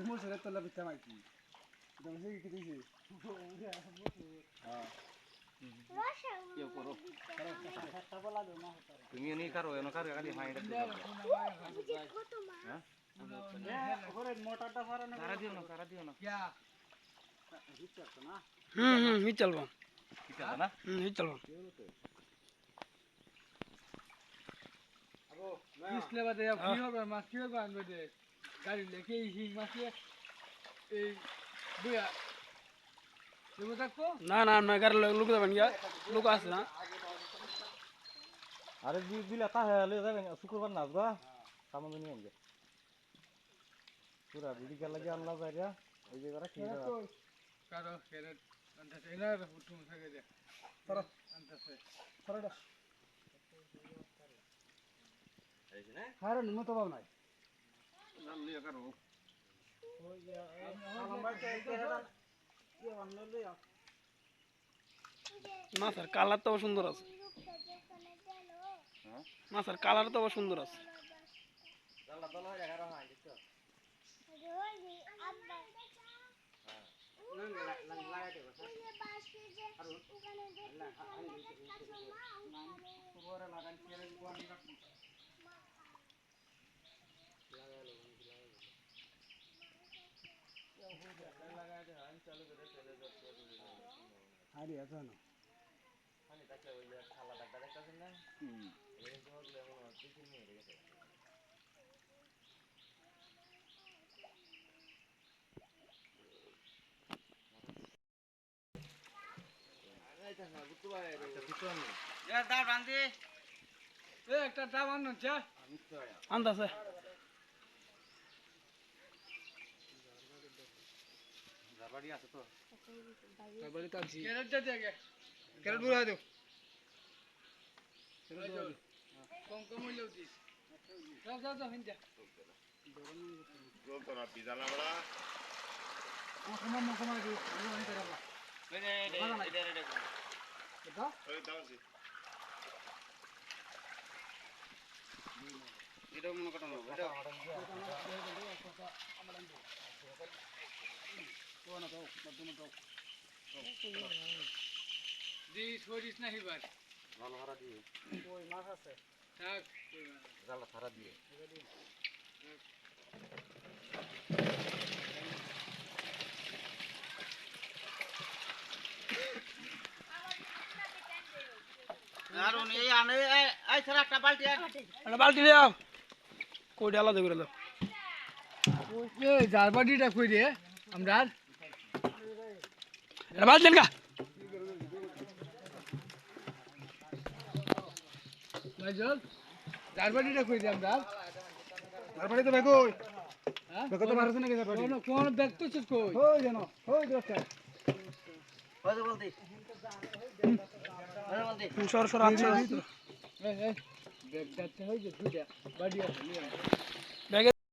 মুসুরের তলা পিঠা মাইছি কি দিয়েছি তুমি নি কারো এনো কারো খালি হাইডা মোটাটা ফারে না সারা দিও না হিট চলবা কি চালা না হিট চলবা পিছলে বাদে কি হবে মাছ কি হবে আনবে দে গাড়ি লেকে এই মাছ এই বুয়া তুমি থাকো না না না গাড়ি লোক যাবেন গিয়া লোক আছে না আরে দিলা তা হলে যাবেন শুক্রবার নাচবা সামনে নিয়ে আনবে পুরা বিড়ি লাগে আল্লাহ বাইরা এই যে করা ঠিক আছে কারো কেরে আন্দাজ এনা ফুটু থাকে দে পড়া আন্দাজ পড়া এই না হারে নিমত পাও নাই নাম লিয়া কারো মাছের কালার তো সুন্দর আছে মাছের কালার তো সুন্দর আছে হারিয়া জানো পানি থাকলে ওই যে খালা ডাক্তার দেখতেছেন না এই সময় এমন টিফিন নিয়ে গেছে একটা দাম আনুন চা আন্দাছে জারবাড়ি আছে তো তারপরে কাছি ক্যারেট দে দে ক্যারেট বুড়া দাও কম কম হইলেও দিস যাও যাও যাও হিন্দা চলতো না পিজালা বড়া কমা দিও আমি অনেক রাখবা ওই দাওছি এটা মনে কাটানো এটা দি ছড়িস না হিবার ভালো হারা দিয়ে ওই মাছ আছে থাক জালা হারা দিয়ে আর উনি আনে এই ছাড়া একটা বালতি একটা বালতি দাও কই আলাদা করে দাও ওই জারবাটিটা কই রে আমরা একটা বালতি দেন কা ভাইজল জারবাটিটা কই রে আমরা তারপরে তো ভাই কই হ্যাঁ কত মারছ নাকি তারপরে কোন কোন ব্যাগ তো চুপ কই ওই জানো ওই দোস্ত ওই যে বলতি সর সর আছে এই ব্যাগ দাতে হই যে দুইটা বাড়ি আছে নিয়ে